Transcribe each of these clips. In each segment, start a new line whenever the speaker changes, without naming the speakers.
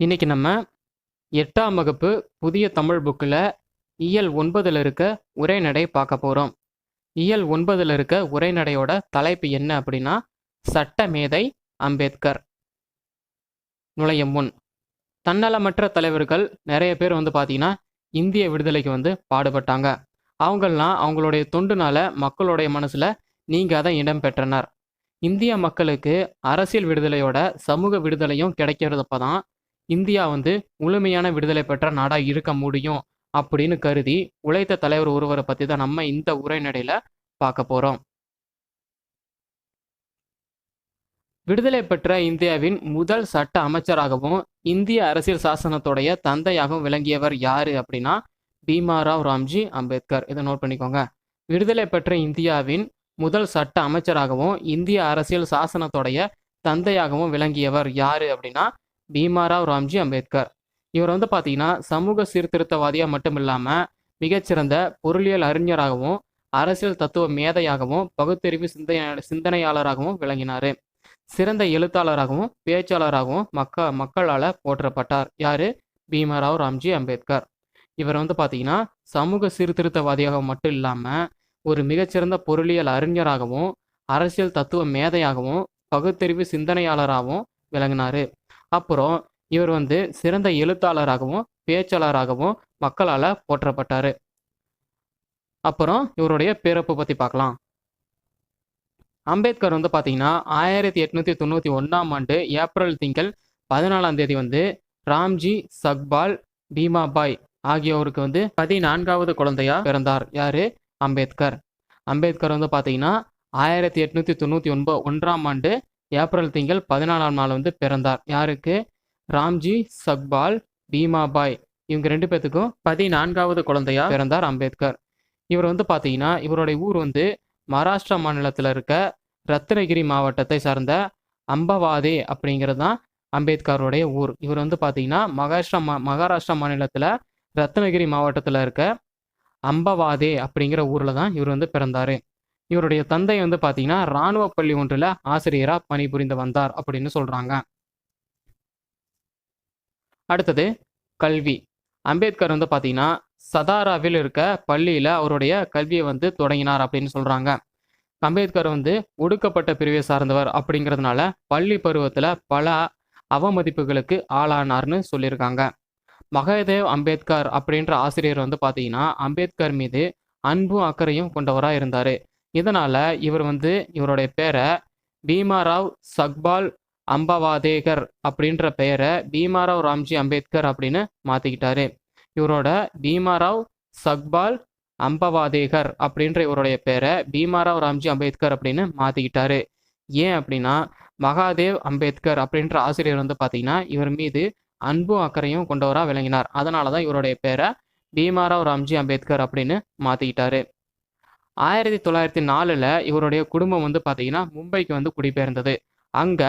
இன்னைக்கு நம்ம 8ஆம் வகுப்பு புதிய தமிழ் புக்கில் இயல் 9ல் இருக்க உரைநடை பார்க்க போகிறோம். இயல் 9ல் இருக்க உரைநடையோட தலைப்பு என்ன அப்படின்னா, சட்டமேதை அம்பேத்கர். நுழையும் முன், தன்னலமற்ற தலைவர்கள் நிறைய பேர் பார்த்தீங்கன்னா இந்திய விடுதலைக்கு பாடுபட்டாங்க. அவங்கெல்லாம் அவங்களுடைய தொண்டுனால மக்களுடைய மனசில் நீங்காத இடம் பெற்றனர். இந்திய மக்களுக்கு அரசியல் விடுதலையோட சமூக விடுதலையும் கிடைக்கிறதப்ப தான் இந்தியா முழுமையான விடுதலை பெற்ற நாடா இருக்க முடியும் அப்படின்னு கருதி உழைத்த தலைவர் ஒருவரை பத்தி தான் நம்ம இந்த உரைநடையில பார்க்க போறோம். விடுதலை பெற்ற இந்தியாவின் முதல் சட்ட அமைச்சராகவும் இந்திய அரசியல் சாசனத்துடைய தந்தையாகவும் விளங்கியவர் யாரு அப்படின்னா பீமாராவ் ராம்ஜி அம்பேத்கர். இதை நோட் பண்ணிக்கோங்க. விடுதலை பெற்ற இந்தியாவின் முதல் சட்ட அமைச்சராகவும் இந்திய அரசியல் சாசனத்துடைய தந்தையாகவும் விளங்கியவர் யாரு அப்படின்னா பீமாராவ் ராம்ஜி அம்பேத்கர். இவர் பார்த்தீங்கன்னா சமூக சீர்திருத்தவாதியாக மட்டும் இல்லாமல் மிகச்சிறந்த பொருளியல் அறிஞராகவும் அரசியல் தத்துவ மேதையாகவும் பகுத்தறிவு சிந்தனையாளராகவும் விளங்கினார். சிறந்த எழுத்தாளராகவும் பேச்சாளராகவும் மக்களால் போற்றப்பட்டார். யாரு? பீமாராவ் ராம்ஜி அம்பேத்கர். இவர் பார்த்தீங்கன்னா சமூக சீர்திருத்தவாதியாக மட்டும் இல்லாமல் ஒரு மிகச்சிறந்த பொருளியல் அறிஞராகவும் அரசியல் தத்துவ மேதையாகவும் பகுத்தறிவு சிந்தனையாளராகவும் விளங்கினார். அப்புறம் இவர் சிறந்த எழுத்தாளராகவும் பேச்சாளராகவும் மக்களால் போற்றப்பட்டார். அப்புறம் இவருடைய பிறப்பு பற்றி பார்க்கலாம். அம்பேத்கர் பார்த்தீங்கன்னா 1891ஆம் ஆண்டு ஏப்ரல் திங்கள் 14ஆம் தேதி ராம்ஜி சக்பால் பீமாபாய் ஆகியோருக்கு 14வது குழந்தையா பிறந்தார். யாரு? அம்பேத்கர். அம்பேத்கர் பார்த்தீங்கன்னா 1891ஆம் ஆண்டு ஏப்ரல் திங்கள் 14ஆம் நாள் பிறந்தார். யாருக்கு? ராம்ஜி சக்பால் பீமாபாய் இவங்க 2 பேத்துக்கும் 14வது குழந்தையா பிறந்தார் அம்பேத்கர். இவர் பார்த்தீங்கன்னா இவருடைய ஊர் மகாராஷ்டிரா மாநிலத்தில் இருக்க ரத்னகிரி மாவட்டத்தை சார்ந்த அம்பவாதே அப்படிங்கிறது தான் அம்பேத்கருடைய ஊர். இவர் பார்த்தீங்கன்னா மகாராஷ்டிரா மாநிலத்தில் ரத்னகிரி மாவட்டத்தில் இருக்க அம்பவாதே அப்படிங்கிற ஊரில் தான் இவர் பிறந்தார். இவருடைய தந்தை பார்த்தீங்கன்னா இராணுவ பள்ளி ஒன்றில் ஆசிரியராக பணிபுரிந்து வந்தார் அப்படின்னு சொல்றாங்க. அடுத்தது கல்வி. அம்பேத்கர் பார்த்தீங்கன்னா சதாராவில் இருக்க பள்ளியில அவருடைய கல்வியை தொடங்கினார் அப்படின்னு சொல்றாங்க. அம்பேத்கர் ஒடுக்கப்பட்ட பிரிவை சார்ந்தவர் அப்படிங்கிறதுனால பள்ளி பருவத்துல பல அவமதிப்புகளுக்கு ஆளானார்னு சொல்லியிருக்காங்க. மகாதேவ் அம்பேத்கர் அப்படின்ற ஆசிரியர் பார்த்தீங்கன்னா அம்பேத்கர் மீது அன்பும் அக்கறையும் கொண்டவராக இருந்தார். இதனால இவர் இவருடைய பேரை பீமாராவ் சக்பால் அம்பவாதேகர் அப்படின்ற பெயரை பீமாராவ் ராம்ஜி அம்பேத்கர் அப்படின்னு மாத்திக்கிட்டாரு. இவரோட பீமாராவ் சக்பால் அம்பவாதேகர் அப்படின்ற இவருடைய பேரை பீமாராவ் ராம்ஜி அம்பேத்கர் அப்படின்னு மாத்திக்கிட்டாரு. ஏன் அப்படின்னா மகாதேவ் அம்பேத்கர் அப்படின்ற ஆசிரியர் பார்த்தீங்கன்னா இவர் மீது அன்பும் அக்கறையும் கொண்டவராக விளங்கினார். அதனாலதான் இவருடைய பேரை பீமாராவ் ராம்ஜி அம்பேத்கர் அப்படின்னு மாத்திக்கிட்டாரு. 1904 இவருடைய குடும்பம் பார்த்தீங்கன்னா மும்பைக்கு குடிபெயர்ந்தது. அங்க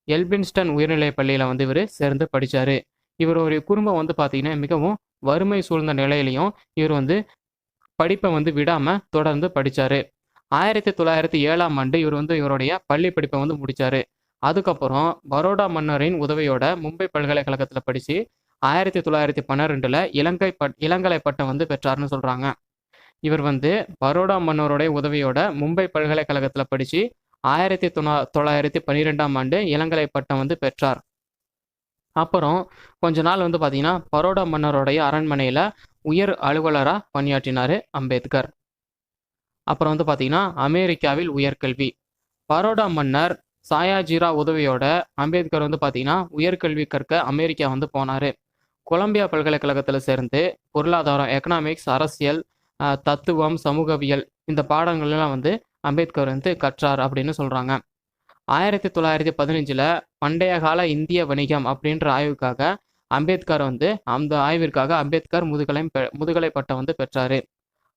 எல்பின்ஸ்டன் உயர்நிலை பள்ளியில இவர் சேர்ந்து படிச்சாரு. இவருடைய குடும்பம் பார்த்தீங்கன்னா மிகவும் வறுமை சூழ்ந்த நிலையிலையும் இவர் படிப்பை விடாம தொடர்ந்து படிச்சாரு. 1907ஆம் ஆண்டு இவர் இவருடைய பள்ளி படிப்பை முடிச்சாரு. அதுக்கப்புறம் பரோடா மன்னரின் உதவியோட மும்பை பல்கலைக்கழகத்துல படிச்சு 1912 இளங்கலை பட்டம் பெற்றார்னு சொல்றாங்க. இவர் பரோடா மன்னருடைய உதவியோட மும்பை பல்கலைக்கழகத்துல படிச்சு 1912ஆம் ஆண்டு இளங்கலை பட்டம் பெற்றார். அப்புறம் கொஞ்ச நாள் பார்த்தீங்கன்னா பரோடா மன்னருடைய அரண்மனையில உயர் அலுவலராக பணியாற்றினாரு அம்பேத்கர். அப்புறம் பார்த்தீங்கன்னா அமெரிக்காவில் உயர்கல்வி. பரோடா மன்னர் சாயாஜிரா உதவியோட அம்பேத்கர் பார்த்தீங்கன்னா உயர்கல்வி கற்க அமெரிக்கா போனாரு. கொலம்பியா பல்கலைக்கழகத்தில் சேர்ந்து பொருளாதாரம், எக்கனாமிக்ஸ், அரசியல், தத்துவம், சமூகவியல் இந்த பாடங்கள்லாம் அம்பேத்கர் கற்றார் அப்படின்னு சொல்றாங்க. 1915 பண்டைய கால இந்திய வணிகம் அப்படின்ற ஆய்வுக்காக அம்பேத்கர் அந்த ஆய்விற்காக அம்பேத்கர் முதுகலை பட்டம் பெற்றாரு.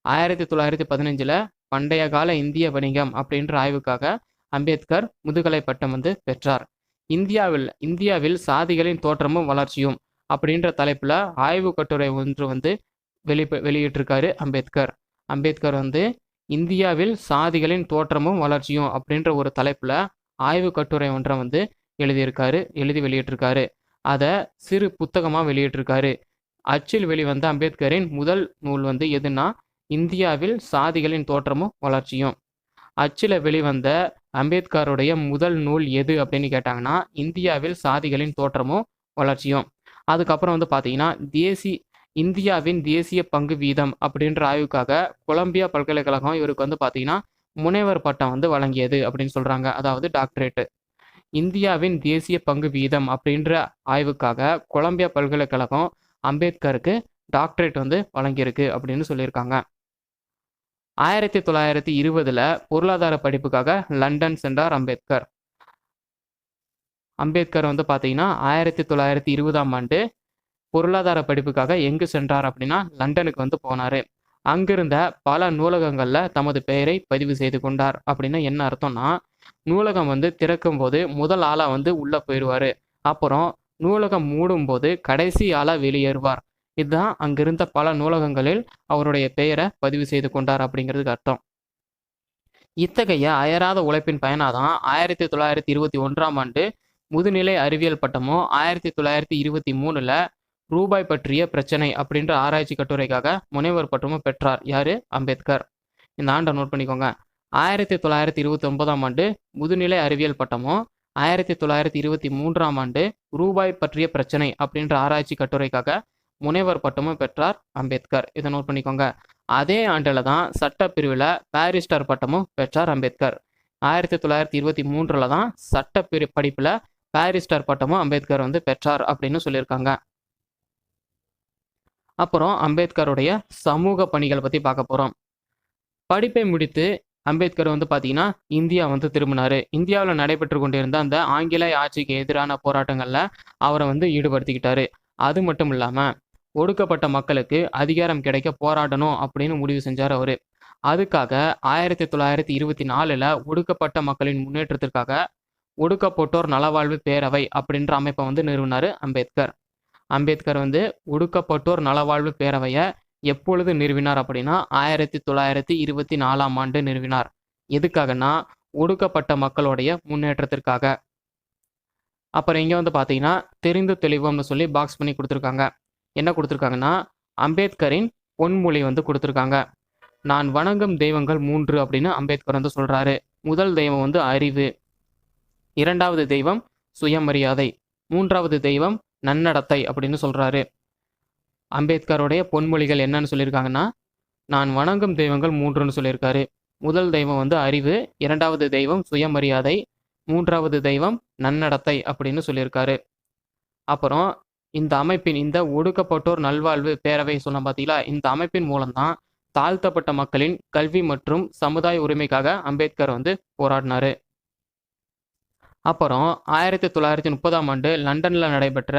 1915 பண்டைய கால இந்திய வணிகம் அப்படின்ற ஆய்வுக்காக அம்பேத்கர் முதுகலை பட்டம் பெற்றார். இந்தியாவில் சாதிகளின் தோற்றமும் வளர்ச்சியும் அப்படின்ற தலைப்புல ஆய்வு கட்டுரை ஒன்று வெளியிட்டிருக்காரு அம்பேத்கர். அம்பேத்கர் இந்தியாவில் சாதிகளின் தோற்றமும் வளர்ச்சியும் அப்படின்ற ஒரு தலைப்புல ஆய்வு கட்டுரை ஒன்றை எழுதி வெளியிட்டிருக்காரு. அதை சிறு புத்தகமாக வெளியிட்டிருக்காரு. அச்சில் வெளிவந்த அம்பேத்கரின் முதல் நூல் வந்து எதுனா இந்தியாவில் சாதிகளின் தோற்றமும் வளர்ச்சியும். அச்சில் வெளிவந்த அம்பேத்கருடைய முதல் நூல் எது அப்படின்னு கேட்டாங்கன்னா இந்தியாவில் சாதிகளின் தோற்றமும் வளர்ச்சியும். அதுக்கப்புறம் வந்து பார்த்தீங்கன்னா இந்தியாவின் தேசிய பங்கு வீதம் அப்படின்ற ஆய்வுக்காக கொலம்பியா பல்கலைக்கழகம் இவருக்கு வந்து பார்த்தீங்கன்னா முனைவர் பட்டம் வந்து வழங்கியது அப்படின்னு சொல்றாங்க. அதாவது டாக்டரேட். இந்தியாவின் தேசிய பங்கு வீதம் அப்படின்ற ஆய்வுக்காக கொலம்பியா பல்கலைக்கழகம் அம்பேத்கருக்கு டாக்டரேட் வந்து வழங்கியிருக்கு அப்படின்னு சொல்லியிருக்காங்க. 1920 பொருளாதார படிப்புக்காக லண்டன் சென்றார் அம்பேத்கர். அம்பேத்கர் வந்து பார்த்தீங்கன்னா 1920 பொருளாதார படிப்புக்காக எங்கு சென்றார் அப்படின்னா லண்டனுக்கு வந்து போனார். அங்கிருந்த பல நூலகங்களில் தமது பெயரை பதிவு செய்து கொண்டார். அப்படின்னா என்ன அர்த்தம்னா நூலகம் வந்து திறக்கும் போது முதல் ஆளாக வந்து உள்ளே போயிடுவார். அப்புறம் நூலகம் மூடும் போது கடைசி ஆளாக வெளியேறுவார். இதுதான் அங்கிருந்த பல நூலகங்களில் அவருடைய பெயரை பதிவு செய்து கொண்டார் அப்படிங்கிறதுக்கு அர்த்தம். இத்தகைய அயராத உழைப்பின் பயனாதான் 1921 முதுநிலை அறிவியல் பட்டமும் 1923 ரூபாய் பற்றிய பிரச்சனை அப்படின்ற ஆராய்ச்சி கட்டுரைக்காக முனைவர் பட்டமும் பெற்றார். யாரு? அம்பேத்கர். இந்த ஆண்டை நோட் பண்ணிக்கோங்க. 1929 முதுநிலை அறிவியல் பட்டமும் 1923 ரூபாய் பற்றிய பிரச்சனை அப்படின்ற ஆராய்ச்சி கட்டுரைக்காக முனைவர் பட்டமும் பெற்றார் அம்பேத்கர். இதை நோட் பண்ணிக்கோங்க. அதே ஆண்டில் தான் சட்டப்பிரிவில் பாரிஸ்டர் பட்டமும் பெற்றார் அம்பேத்கர். 1923 தான் சட்ட படிப்பில் பாரிஸ்டர் பட்டமும் அம்பேத்கர் வந்து பெற்றார் அப்படின்னு சொல்லியிருக்காங்க. அப்புறம் அம்பேத்கருடைய சமூக பணிகள் பற்றி பார்க்க போகிறோம். படிப்பை முடித்து அம்பேத்கர் வந்து பார்த்தீங்கன்னா இந்தியா வந்து திரும்பினார். இந்தியாவில் நடைபெற்று கொண்டிருந்த அந்த ஆங்கில ஆட்சிக்கு எதிரான போராட்டங்களில் அவரை வந்து ஈடுபடுத்திக்கிட்டாரு. அது மட்டும் இல்லாமல் ஒடுக்கப்பட்ட மக்களுக்கு அதிகாரம் கிடைக்க போராடணும் அப்படின்னு முடிவு செஞ்சார் அவர். அதுக்காக 1924 ஒடுக்கப்பட்ட மக்களின் முன்னேற்றத்திற்காக ஒடுக்கப்பட்டோர் நலவாழ்வு பேரவை அப்படின்ற அமைப்பை வந்து நிறுவினார் அம்பேத்கர். அம்பேத்கர் வந்து ஒடுக்கப்பட்டோர் நலவாழ்வு பேரவையை எப்பொழுது நிறுவினார் அப்படின்னா 1924 நிறுவினார். எதுக்காகனா ஒடுக்கப்பட்ட மக்களுடைய முன்னேற்றத்திற்காக. அப்புறம் இங்கே வந்து பார்த்தீங்கன்னா தெரிந்து தெளிவோம்னு சொல்லி பாக்ஸ் பண்ணி கொடுத்துருக்காங்க. என்ன கொடுத்துருக்காங்கன்னா அம்பேத்கரின் பொன்மொழி வந்து கொடுத்துருக்காங்க. நான் வணங்கும் தெய்வங்கள் 3 அப்படின்னு அம்பேத்கர் வந்து சொல்கிறாரு. முதல் தெய்வம் வந்து அறிவு, இரண்டாவது தெய்வம் சுயமரியாதை, மூன்றாவது தெய்வம் நன்னடத்தை அப்படின்னு சொல்கிறாரு. அம்பேத்கருடைய பொன்மொழிகள் என்னன்னு சொல்லியிருக்காங்கன்னா நான் வணங்கும் தெய்வங்கள் 3ன்னு சொல்லியிருக்காரு. முதல் தெய்வம் வந்து அறிவு, இரண்டாவது தெய்வம் சுயமரியாதை, மூன்றாவது தெய்வம் நன்னடத்தை அப்படின்னு சொல்லியிருக்காரு. அப்புறம் இந்த அமைப்பின் இந்த ஒடுக்கப்பட்டோர் நல்வாழ்வு பேரவை சொன்ன பார்த்தீங்களா, இந்த அமைப்பின் மூலம்தான் தாழ்த்தப்பட்ட மக்களின் கல்வி மற்றும் சமுதாய உரிமைக்காக அம்பேத்கர் வந்து போராடினாரு. அப்புறம் 1930 லண்டனில் நடைபெற்ற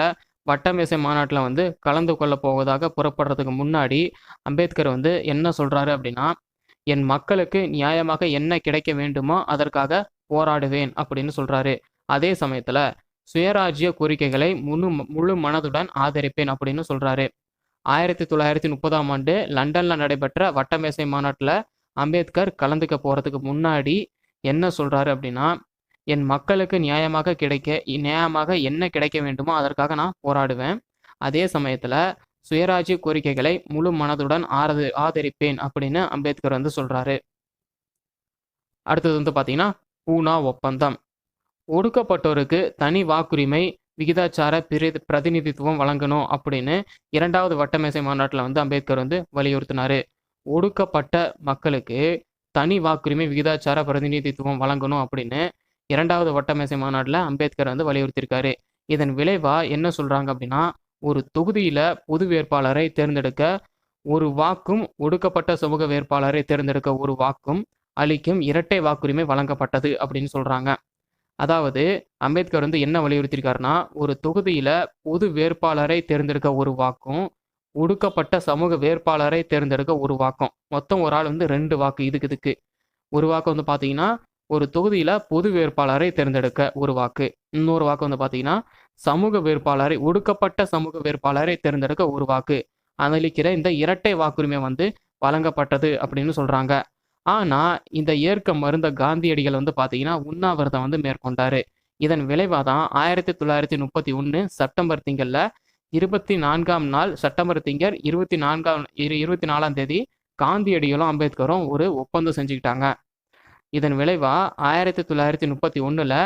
வட்டமேசை மாநாட்டில் வந்து கலந்து கொள்ள போவதாக புறப்படுறதுக்கு முன்னாடி அம்பேத்கர் வந்து என்ன சொல்கிறாரு அப்படின்னா என் மக்களுக்கு நியாயமாக என்ன கிடைக்க வேண்டுமோ அதற்காக போராடுவேன் அப்படின்னு சொல்கிறாரு. அதே சமயத்தில் சுயராஜ்ய கோரிக்கைகளை முழு மனதுடன் ஆதரிப்பேன் அப்படின்னு சொல்கிறாரு. 1930 லண்டனில் நடைபெற்ற வட்டமேசை மாநாட்டில் அம்பேத்கர் கலந்துக்க போகிறதுக்கு முன்னாடி என்ன சொல்கிறாரு அப்படின்னா என் மக்களுக்கு நியாயமாக என்ன கிடைக்க வேண்டுமோ அதற்காக நான் போராடுவேன். அதே சமயத்தில் சுயராஜ்ய கோரிக்கைகளை முழு மனதுடன் ஆதரிப்பேன் அப்படின்னு அம்பேத்கர் வந்து சொல்கிறாரு. அடுத்தது வந்து பார்த்தீங்கன்னா பூனா ஒப்பந்தம். ஒடுக்கப்பட்டோருக்கு தனி வாக்குரிமை விகிதாச்சார பிரதிநிதித்துவம் வழங்கணும் அப்படின்னு 2வது வட்டமேசை மாநாட்டில் வந்து அம்பேத்கர் வந்து வலியுறுத்தினார். ஒடுக்கப்பட்ட மக்களுக்கு தனி வாக்குரிமை விகிதாச்சார பிரதிநிதித்துவம் வழங்கணும் அப்படின்னு 2வது வட்டமேசை மாநாட்டில் அம்பேத்கர் வந்து வலியுறுத்தியிருக்காரு. இதன் விளைவாக என்ன சொல்கிறாங்க அப்படின்னா ஒரு தொகுதியில் பொது வேட்பாளரை தேர்ந்தெடுக்க ஒரு வாக்கும் ஒடுக்கப்பட்ட சமூக வேட்பாளரை தேர்ந்தெடுக்க ஒரு வாக்கும் அளிக்கும் இரட்டை வாக்குரிமை வழங்கப்பட்டது அப்படின்னு சொல்கிறாங்க. அதாவது அம்பேத்கர் வந்து என்ன வலியுறுத்தியிருக்காருன்னா ஒரு தொகுதியில் பொது வேட்பாளரை தேர்ந்தெடுக்க ஒரு வாக்கும் ஒடுக்கப்பட்ட சமூக வேட்பாளரை தேர்ந்தெடுக்க ஒரு வாக்கும் மொத்தம் ஒரு ஆள் வந்து 2 வாக்கு. இதுக்கு ஒரு வாக்கு வந்து பார்த்தீங்கன்னா ஒரு தொகுதியில் பொது வேட்பாளரை தேர்ந்தெடுக்க ஒரு வாக்கு, இன்னொரு வாக்கு வந்து பார்த்தீங்கன்னா சமூக வேட்பாளரை ஒடுக்கப்பட்ட சமூக வேட்பாளரை தேர்ந்தெடுக்க ஒரு வாக்கு அளிக்கிற இந்த இரட்டை வாக்குரிமை வந்து வழங்கப்பட்டது அப்படின்னு சொல்கிறாங்க. ஆனால் இந்த ஏற்க மறுந்த காந்தியடிகள் வந்து பார்த்தீங்கன்னா உண்ணாவிரதம் வந்து மேற்கொண்டாரு. இதன் விளைவாக தான் 1931 செப்டம்பர் திங்களில் 24ஆம் நாள் செப்டம்பர் திங்கள் 24ஆம் தேதி காந்தியடிகளும் அம்பேத்கரும் ஒரு ஒப்பந்தம் செஞ்சுக்கிட்டாங்க. இதன் விளைவாக 1931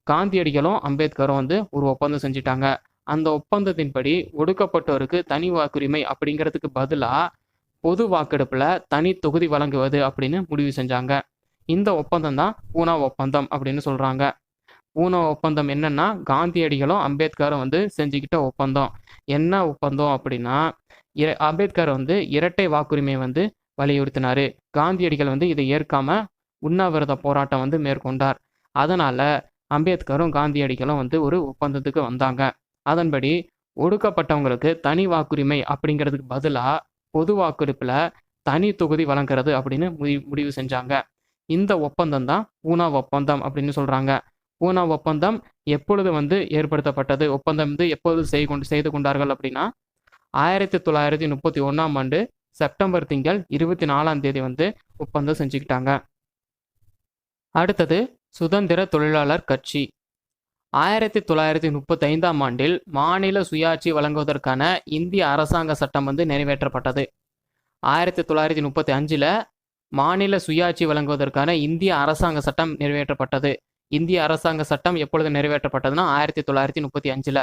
காந்தியடிகளும் அம்பேத்கரும் வந்து ஒரு ஒப்பந்தம் செஞ்சுட்டாங்க. அந்த ஒப்பந்தத்தின்படி ஒடுக்கப்பட்டோருக்கு தனி வாக்குரிமை அப்படிங்கிறதுக்கு பதிலாக பொது வாக்கெடுப்பில் தனி தொகுதி வழங்குவது அப்படின்னு முடிவு செஞ்சாங்க. இந்த ஒப்பந்தம் தான் பூனா ஒப்பந்தம் அப்படின்னு சொல்கிறாங்க. பூனா ஒப்பந்தம் என்னன்னா, காந்தியடிகளும் அம்பேத்கரும் வந்து செஞ்சுக்கிட்ட ஒப்பந்தம். என்ன ஒப்பந்தம் அப்படின்னா, அம்பேத்கர் வந்து இரட்டை வாக்குரிமை வந்து வலியுறுத்தினார். காந்தியடிகள் வந்து இதை ஏற்காம உண்ணாவிரத போராட்டம் வந்து மேற்கொண்டார். அதனால் அம்பேத்கரும் காந்தியடிகளும் வந்து ஒரு ஒப்பந்தத்துக்கு வந்தாங்க. அதன்படி ஒடுக்கப்பட்டவங்களுக்கு தனி வாக்குரிமை அப்படிங்கிறதுக்கு பதிலாக பொது வாக்கெடுப்பில் தனி தொகுதி வழங்குறது அப்படின்னு முடிவு செஞ்சாங்க. இந்த ஒப்பந்தம் தான் பூனா ஒப்பந்தம் அப்படின்னு சொல்கிறாங்க. பூனா ஒப்பந்தம் எப்பொழுது வந்து ஏற்படுத்தப்பட்டது, ஒப்பந்தம் வந்து எப்பொழுது செய்து கொண்டார்கள் அப்படின்னா 1931ஆம் ஆண்டு செப்டம்பர் திங்கள் 24ஆம் தேதி வந்து ஒப்பந்தம் செஞ்சுக்கிட்டாங்க. அடுத்தது சுதந்திர தொழிலாளர் கட்சி. 1935ஆம் ஆண்டில் மாநில சுயாட்சி வழங்குவதற்கான இந்திய அரசாங்க சட்டம் வந்து நிறைவேற்றப்பட்டது. 1935 மாநில சுயாட்சி வழங்குவதற்கான இந்திய அரசாங்க சட்டம் நிறைவேற்றப்பட்டது. இந்திய அரசாங்க சட்டம் எப்பொழுது நிறைவேற்றப்பட்டதுன்னா 1935.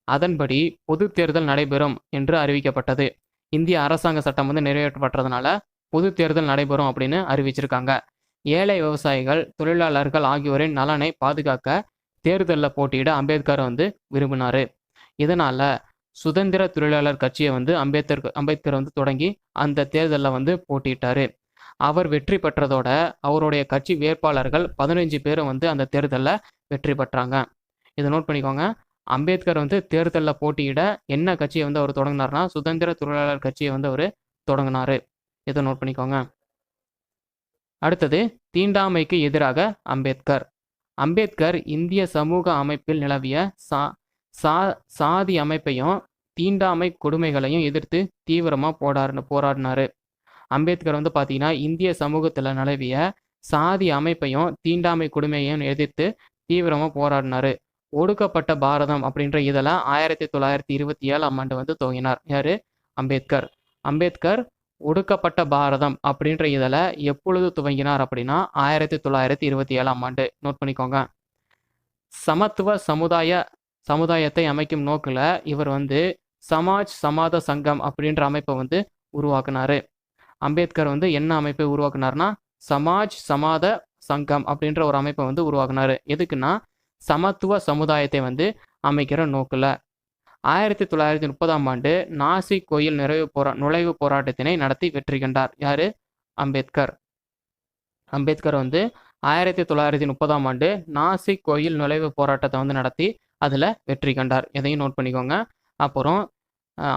அதன்படி பொது தேர்தல் நடைபெறும் என்று அறிவிக்கப்பட்டது. இந்திய அரசாங்க சட்டம் வந்து நிறைவேற்றப்பட்டதுனால பொது தேர்தல் நடைபெறும் அப்படின்னு அறிவிச்சிருக்காங்க. ஏழை விவசாயிகள், தொழிலாளர்கள் ஆகியோரின் நலனை பாதுகாக்க தேர்தலில் போட்டியிட அம்பேத்கர் வந்து விரும்பினார். இதனால் சுதந்திர தொழிலாளர் கட்சியை வந்து அம்பேத்கர் வந்து தொடங்கி அந்த தேர்தலில் வந்து போட்டியிட்டார். அவர் வெற்றி பெற்றதோட அவருடைய கட்சி வேட்பாளர்கள் 15 பேரும் வந்து அந்த தேர்தலில் வெற்றி பெற்றாங்க. இதை நோட் பண்ணிக்கோங்க. அம்பேத்கர் வந்து தேர்தலில் போட்டியிட என்ன கட்சியை வந்து அவர் தொடங்கினார்னா சுதந்திர தொழிலாளர் கட்சியை வந்து அவர் தொடங்கினார். இதை நோட் பண்ணிக்கோங்க. அடுத்தது தீண்டாமைக்கு எதிராக அம்பேத்கர். அம்பேத்கர் இந்திய சமூக அமைப்பில் நிலவிய சாதி அமைப்பையும் தீண்டாமை கொடுமைகளையும் எதிர்த்து தீவிரமாக போராடினார். அம்பேத்கர் வந்து பார்த்தீங்கன்னா இந்திய சமூகத்தில் நிலவிய சாதி அமைப்பையும் தீண்டாமை கொடுமையையும் எதிர்த்து தீவிரமாக போராடினார். ஒடுக்கப்பட்ட பாரதம் அப்படின்ற இதில் 1927ஆம் ஆண்டு வந்து துவங்கினார். யார்? அம்பேத்கர். அம்பேத்கர் ஒடுக்கப்பட்ட பாரதம் அப்படின்ற இதில் எப்பொழுது துவங்கினார் அப்படின்னா 1927ஆம் ஆண்டு. நோட் பண்ணிக்கோங்க. சமத்துவ சமுதாயத்தை அமைக்கும் நோக்கில் இவர் வந்து சமாஜ் சமாத சங்கம் அப்படின்ற அமைப்பை வந்து உருவாக்குனார். அம்பேத்கர் வந்து என்ன அமைப்பை உருவாக்குனார்னா சமாஜ் சமாத சங்கம் அப்படின்ற ஒரு அமைப்பை வந்து உருவாக்குனார். எதுக்குன்னா சமத்துவ சமுதாயத்தை வந்து அமைக்கிற நோக்கில். 1930ஆம் ஆண்டு நாசிக் கோயில் நுழைவு போராட்டத்தினை நடத்தி வெற்றி கண்டார். யார்? அம்பேத்கர். அம்பேத்கர் வந்து 1930ஆம் ஆண்டு நாசிக் கோயில் நுழைவு போராட்டத்தை வந்து நடத்தி அதில் வெற்றி கண்டார். எதையும் நோட் பண்ணிக்கோங்க. அப்புறம்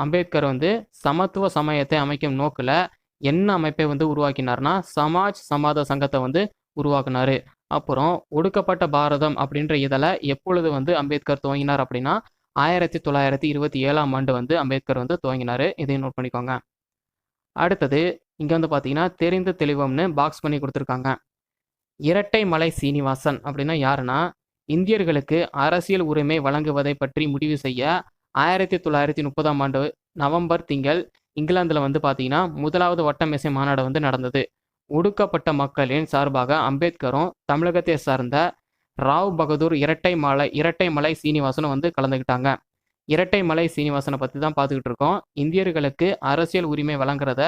அம்பேத்கர் வந்து சமத்துவ சமயத்தை அமைக்கும் நோக்கில் என்ன அமைப்பை வந்து உருவாக்கினார்னா சமாஜ் சமாத சங்கத்தை வந்து உருவாக்குனார். அப்புறம் ஒடுக்கப்பட்ட பாரதம் அப்படின்ற இதில் எப்பொழுது வந்து அம்பேத்கர் துவங்கினார் அப்படின்னா 1927ஆம் ஆண்டு வந்து அம்பேத்கர் வந்து துவங்கினார். இதையும் நோட் பண்ணிக்கோங்க. அடுத்தது இங்கே வந்து பார்த்தீங்கன்னா தெரிந்து தெளிவம்னு பாக்ஸ் பண்ணி கொடுத்துருக்காங்க. இரட்டை மலை சீனிவாசன் அப்படின்னா யாருன்னா இந்தியர்களுக்கு அரசியல் உரிமை வழங்குவதை பற்றி முடிவு செய்ய 1930ஆம் ஆண்டு நவம்பர் திங்கள் இங்கிலாந்தில் வந்து பார்த்தீங்கன்னா முதலாவது வட்டமேசை மாநாடு வந்து நடந்தது. ஒடுக்கப்பட்ட மக்களின் சார்பாக அம்பேத்கரும் தமிழகத்தை சார்ந்த ராவ் பகதூர் இரட்டை மலை சீனிவாசனும் வந்து கலந்துக்கிட்டாங்க. இரட்டை மலை சீனிவாசனை பற்றி தான் பார்த்துக்கிட்டு இருக்கோம். இந்தியர்களுக்கு அரசியல் உரிமை வழங்குறத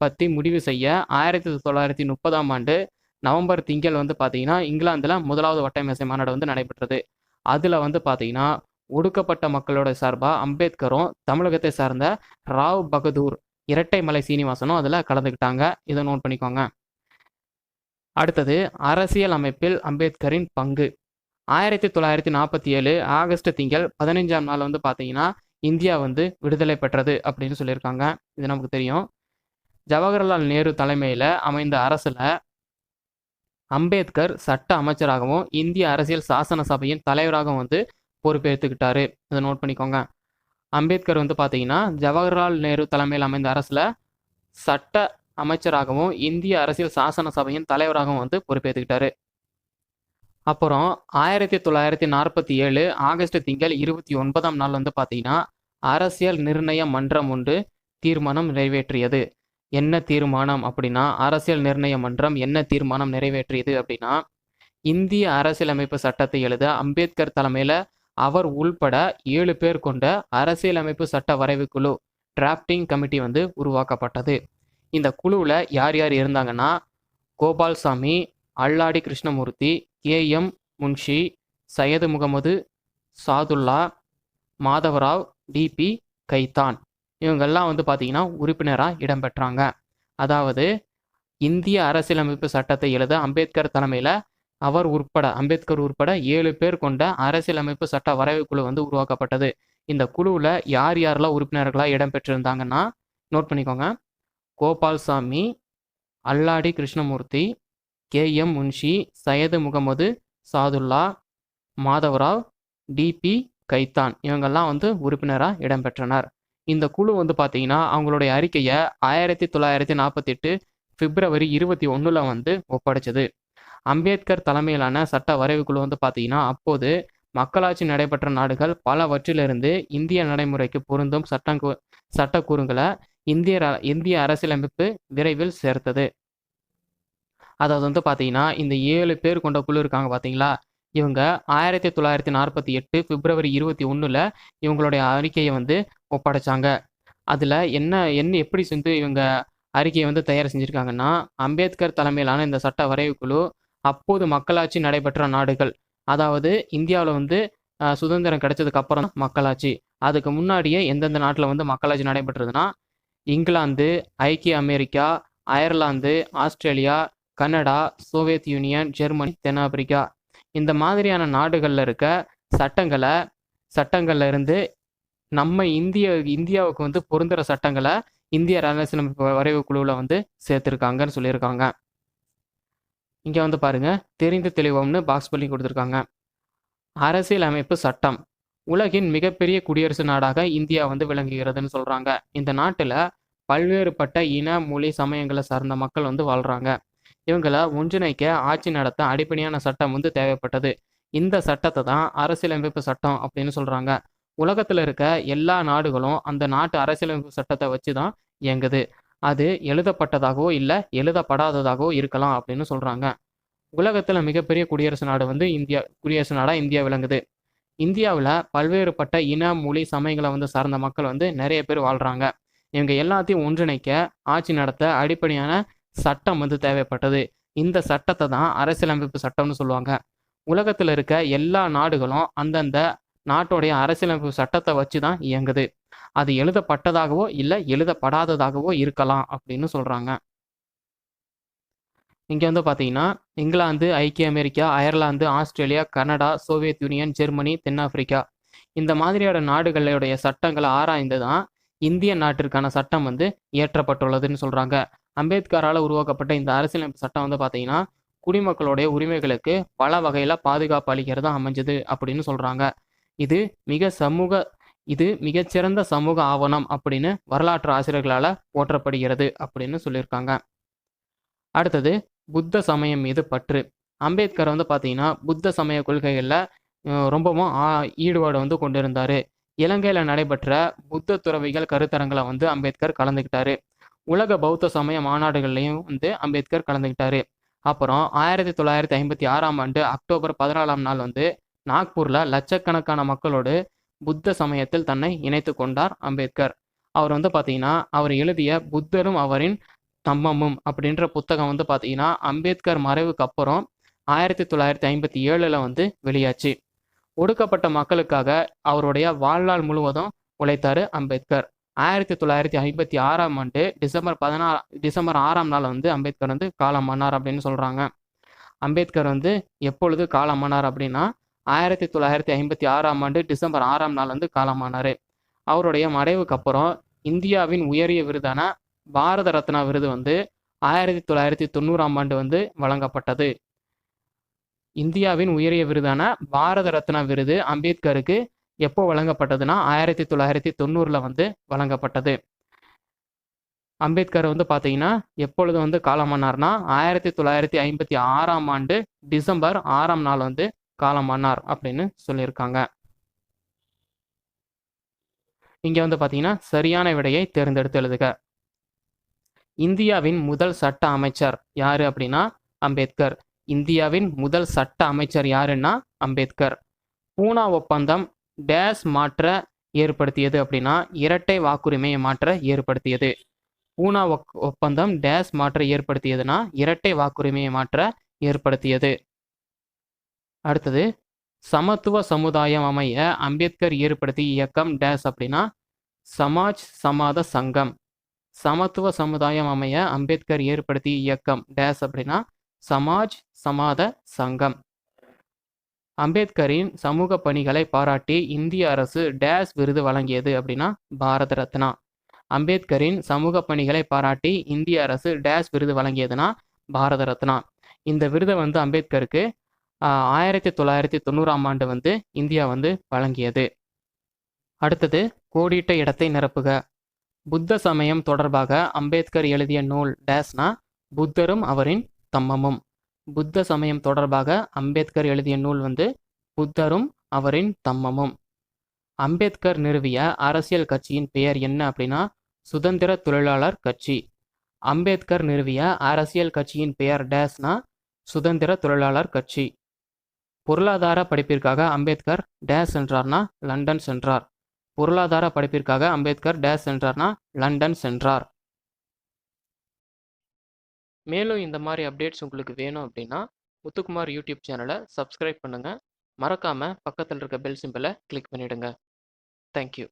பற்றி முடிவு செய்ய 1930ஆம் ஆண்டு நவம்பர் திங்கள் வந்து பார்த்தீங்கன்னா இங்கிலாந்தில் முதலாவது வட்டமேசை மாநாடு வந்து நடைபெற்றது. அதில் வந்து பார்த்தீங்கன்னா ஒடுக்கப்பட்ட மக்களோட சார்பாக அம்பேத்கரும் தமிழகத்தை சார்ந்த ராவ் பகதூர் இரட்டை மலை சீனிவாசனும் அதில் கலந்துக்கிட்டாங்க. இதை நோட் பண்ணிக்கோங்க. அடுத்தது அரசியல் அமைப்பில் அம்பேத்கரின் பங்கு. 1947 ஆகஸ்ட் திங்கள் 15ஆம் நாள் வந்து பார்த்தீங்கன்னா இந்தியா வந்து விடுதலை பெற்றது அப்படின்னு சொல்லியிருக்காங்க. இது நமக்கு தெரியும். ஜவஹர்லால் நேரு தலைமையில் அமைந்த அரசில் அம்பேத்கர் சட்ட அமைச்சராகவும் இந்திய அரசியல் சாசன சபையின் தலைவராகவும் வந்து பொறுப்பேற்றுக்கிட்டாரு. இதை நோட் பண்ணிக்கோங்க. அம்பேத்கர் வந்து பார்த்தீங்கன்னா ஜவஹர்லால் நேரு தலைமையில் அமைந்த அரசில் சட்ட அமைச்சராகவும் இந்திய அரசியல் சாசன சபையின் தலைவராகவும் வந்து பொறுப்பேற்றுக்கிட்டாரு. அப்புறம் 1947 ஆகஸ்ட் திங்கள் 29ஆம் நாள் வந்து பார்த்தீங்கன்னா அரசியல் நிர்ணய மன்றம் ஒன்று தீர்மானம் நிறைவேற்றியது. என்ன தீர்மானம் அப்படின்னா, அரசியல் நிர்ணய மன்றம் என்ன தீர்மானம் நிறைவேற்றியது அப்படின்னா, இந்திய அரசியலமைப்பு சட்டத்தை எழுத அம்பேத்கர் தலைமையில் அவர் உள்பட 7 பேர் கொண்ட அரசியலமைப்பு சட்ட வரைவு குழு டிராப்டிங் கமிட்டி வந்து உருவாக்கப்பட்டது. இந்த குழுவில் யார் யார் இருந்தாங்கன்னா, கோபால்சாமி, அல்லாடி கிருஷ்ணமூர்த்தி, கே.எம். முன்ஷி, சையது முகமது சாதுல்லா, மாதவராவ், டி.பி. கைத்தான் இவங்கெல்லாம் வந்து பார்த்தீங்கன்னா உறுப்பினராக இடம்பெற்றாங்க. அதாவது இந்திய அரசியலமைப்பு சட்டத்தை எழுத அம்பேத்கர் தலைமையில் அம்பேத்கர் உட்பட 7 பேர் கொண்ட அரசியலமைப்பு சட்ட வரைவு குழு வந்து உருவாக்கப்பட்டது. இந்த குழுவில் யார் யாரெல்லாம் உறுப்பினர்களாக இடம்பெற்றிருந்தாங்கன்னா நோட் பண்ணிக்கோங்க. கோபால்சாமி, அல்லாடி கிருஷ்ணமூர்த்தி, கே.எம். முன்ஷி, சையது முகமது சாதுல்லா, மாதவராவ், டி.பி. கைத்தான் இவங்கெல்லாம் வந்து உறுப்பினராக இடம்பெற்றனர். இந்த குழு வந்து பார்த்தீங்கன்னா அவங்களுடைய அறிக்கையை 1948 பிப்ரவரி 21 வந்து ஒப்படைச்சது. அம்பேத்கர் தலைமையிலான சட்ட வரைவு குழு வந்து பார்த்தீங்கன்னா அப்போது மக்களாட்சி நடைபெற்ற நாடுகள் பலவற்றிலிருந்து இந்திய நடைமுறைக்கு பொருந்தும் சட்டக்கூறுகளை இந்திய அரசியலமைப்பு விரைவில் சேர்த்தது. அதாவது வந்து பார்த்தீங்கன்னா இந்த 7 பேர் கொண்ட குழு இருக்காங்க பார்த்தீங்களா, இவங்க 1948 பிப்ரவரி 21 இவங்களுடைய அறிக்கையை வந்து ஒப்படைச்சாங்க. அதில் என்ன எப்படி இவங்க அறிக்கையை வந்து தயார் செஞ்சுருக்காங்கன்னா, அம்பேத்கர் தலைமையிலான இந்த சட்ட வரைவு குழு அப்போது மக்களாட்சி நடைபெற்ற நாடுகள், அதாவது இந்தியாவில் வந்து சுதந்திரம் கிடைச்சதுக்கு அப்புறம் மக்களாட்சி, அதுக்கு முன்னாடியே எந்தெந்த நாட்டில் வந்து மக்களாட்சி நடைபெற்றதுன்னா இங்கிலாந்து, ஐக்கிய America, Ireland, Australia, Canada, Soviet union, Germany, தென்னாப்பிரிக்கா இந்த மாதிரியான நாடுகளில் இருக்க சட்டங்கள்ல இருந்து நம்ம இந்தியாவுக்கு வந்து பொருந்துகிற சட்டங்களை இந்திய அரசியலமைப்பு வரைவு குழுவில் வந்து சேர்த்துருக்காங்கன்னு சொல்லியிருக்காங்க. இங்கே வந்து பாருங்க, தெரிந்து தெளிவோம்னு பாக்ஸ் பண்ணி கொடுத்துருக்காங்க. அரசியல் அமைப்பு சட்டம் உலகின் மிகப்பெரிய குடியரசு நாடாக இந்தியா வந்து விளங்குகிறதுன்னு சொல்கிறாங்க. இந்த நாட்டில் பல்வேறுபட்ட இன, மொழி, சமயங்களை சார்ந்த மக்கள் வந்து வாழ்கிறாங்க. இவங்களை ஒன்றிணைக்க ஆட்சி நடத்த அடிப்படையான சட்டம் வந்து தேவைப்பட்டது. இந்த சட்டத்தை தான் அரசியலமைப்பு சட்டம் அப்படின்னு சொல்கிறாங்க. உலகத்தில் இருக்க எல்லா நாடுகளும் அந்த நாட்டு அரசியலமைப்பு சட்டத்தை வச்சு தான் இயங்குது. அது எழுதப்பட்டதாகவோ இல்லை எழுதப்படாததாகவோ இருக்கலாம் அப்படின்னு சொல்கிறாங்க. உலகத்தில் மிகப்பெரிய குடியரசு நாடு வந்து குடியரசு நாடாக இந்தியா விளங்குது. இந்தியாவில் பல்வேறுபட்ட இன, மொழி, சமயங்களை வந்து சார்ந்த மக்கள் வந்து நிறைய பேர் வாழ்கிறாங்க. இவங்க எல்லாத்தையும் ஒன்றிணைக்க ஆட்சி நடத்த அடிப்படையான சட்டம் வந்து தேவைப்பட்டது. இந்த சட்டத்தை தான் அரசியலமைப்பு சட்டம்னு சொல்லுவாங்க. உலகத்தில் இருக்க எல்லா நாடுகளும் அந்தந்த நாட்டோடைய அரசியலமைப்பு சட்டத்தை வச்சு தான் இயங்குது. அது எழுதப்பட்டதாகவோ இல்லை எழுதப்படாததாகவோ இருக்கலாம் அப்படின்னு சொல்கிறாங்க. இங்கே வந்து பார்த்தீங்கன்னா இங்கிலாந்து, ஐக்கிய America, Ireland, Australia, Canada, Soviet union, Germany, தென்னாப்பிரிக்கா இந்த மாதிரியான நாடுகளுடைய சட்டங்களை ஆராய்ந்து தான் இந்திய நாட்டிற்கான சட்டம் வந்து இயற்றப்பட்டுள்ளதுன்னு சொல்கிறாங்க. அம்பேத்கரால் உருவாக்கப்பட்ட இந்த அரசியலமைப்பு சட்டம் வந்து பார்த்தீங்கன்னா குடிமக்களுடைய உரிமைகளுக்கு பல வகையில் பாதுகாப்பு அளிக்கிறதா அமைஞ்சது அப்படின்னு சொல்கிறாங்க. இது மிகச்சிறந்த சமூக ஆவணம் அப்படின்னு வரலாற்று ஆசிரியர்களால் போற்றப்படுகிறது அப்படின்னு சொல்லியிருக்காங்க. அடுத்தது புத்த சமயம் மீது பற்று. அம்பேத்கர் வந்து பார்த்தீங்கன்னா புத்த சமய கொள்கைகளில் ரொம்பவும் ஈடுபாடு வந்து கொண்டிருந்தார். இலங்கையில் நடைபெற்ற புத்த துறவிகள் கருத்தரங்களை வந்து அம்பேத்கர் கலந்துக்கிட்டாரு. உலக பௌத்த சமய மாநாடுகள்லையும் வந்து அம்பேத்கர் கலந்துக்கிட்டாரு. அப்புறம் 1956 அக்டோபர் 14 வந்து நாக்பூரில் லட்சக்கணக்கான மக்களோடு புத்த சமயத்தில் தன்னை இணைத்து கொண்டார் அம்பேத்கர். அவர் வந்து பார்த்தீங்கன்னா அவர் எழுதிய புத்தரும் அவரின் தம்மமும் அப்படின்ற புத்தகம் வந்து பார்த்தீங்கன்னா அம்பேத்கர் மறைவுக்கு அப்புறம் 1957 வந்து வெளியாச்சு. ஒடுக்கப்பட்ட மக்களுக்காக அவருடைய வாழ்நாள் முழுவதும் உழைத்தார் அம்பேத்கர். 1956 டிசம்பர் 6 வந்து அம்பேத்கர் வந்து காலமானார் அப்படின்னு சொல்கிறாங்க. அம்பேத்கர் வந்து எப்பொழுது காலமானார் அப்படின்னா 1956 டிசம்பர் 6 வந்து காலமானார். அவருடைய மறைவுக்கு அப்புறம் இந்தியாவின் உயரிய விருதான பாரத ரத்னா விருது வந்து 1990 வந்து வழங்கப்பட்டது. இந்தியாவின் உயரிய விருதான பாரத ரத்னா விருது அம்பேத்கருக்கு எப்போ வழங்கப்பட்டதுன்னா 1990 வந்து வழங்கப்பட்டது. அம்பேத்கர் வந்து பார்த்தீங்கன்னா எப்பொழுது வந்து காலமானார்னா 1956ஆம் ஆண்டு டிசம்பர் 6ஆம் நாள் வந்து காலமானார் அப்படின்னு சொல்லியிருக்காங்க. இங்க வந்து பார்த்தீங்கன்னா சரியான விடையை தேர்ந்தெடுத்து எழுதுக. இந்தியாவின் முதல் சட்ட அமைச்சர் யாரு அப்படின்னா அம்பேத்கர். இந்தியாவின் முதல் சட்ட அமைச்சர் யாருன்னா அம்பேத்கர். பூனா ஒப்பந்தம் டேஸ் மாற்ற ஏற்படுத்தியது அப்படின்னா இரட்டை வாக்குரிமையை மாற்ற ஏற்படுத்தியது. பூனா ஒப்பந்தம் டேஸ் மாற்ற ஏற்படுத்தியதுன்னா இரட்டை வாக்குரிமையை மாற்ற ஏற்படுத்தியது. அடுத்தது சமத்துவ சமுதாயம் அமைய அம்பேத்கர் ஏற்படுத்திய இயக்கம் டேஸ் அப்படின்னா சமாஜ் சமாத சங்கம். சமத்துவ சமுதாயம் அமைய அம்பேத்கர் ஏற்படுத்திய இயக்கம் டேஸ் அப்படின்னா சமாஜ் சமாத சங்கம். அம்பேத்கரின் சமூக பணிகளை பாராட்டி இந்திய அரசு டேஸ் விருது வழங்கியது அப்படின்னா பாரத ரத்னா. அம்பேத்கரின் சமூக பணிகளை பாராட்டி இந்திய அரசு டேஸ் விருது வழங்கியதுன்னா பாரத ரத்னா. இந்த விருதை வந்து அம்பேத்கருக்கு 1990ஆம் ஆண்டு வந்து இந்தியா வந்து வழங்கியது. அடுத்தது கோடிட்ட இடத்தை நிரப்புக. புத்த சமயம் தொடர்பாக அம்பேத்கர் எழுதிய நூல் டேஸ்னா புத்தரும் அவரின் தம்மமும். புத்த சமயம் தொடர்பாக அம்பேத்கர் எழுதிய நூல் வந்து புத்தரும் அவரின் தம்மமும். அம்பேத்கர் நிறுவிய அரசியல் கட்சியின் பெயர் என்ன அப்படின்னா சுதந்திர தொழிலாளர் கட்சி. அம்பேத்கர் நிறுவிய அரசியல் கட்சியின் பெயர் டேஸ்னா சுதந்திர தொழிலாளர் கட்சி. பொருளாதார படிப்பிற்காக அம்பேத்கர் டேஸ் சென்றார்னா லண்டன் சென்றார். பொருளாதார படிப்பிற்காக அம்பேத்கர் டேஸ் சென்றார்னா லண்டன் சென்றார். மேலும் இந்த மாதிரி அப்டேட்ஸ் உங்களுக்கு வேணும் அப்படின்னா முத்துக்குமார் யூடியூப் சேனலை சப்ஸ்கிரைப் பண்ணுங்கள். மறக்காமல் பக்கத்தில் இருக்க பெல் சிம்பிளை கிளிக் பண்ணிவிடுங்க. தேங்க்யூ.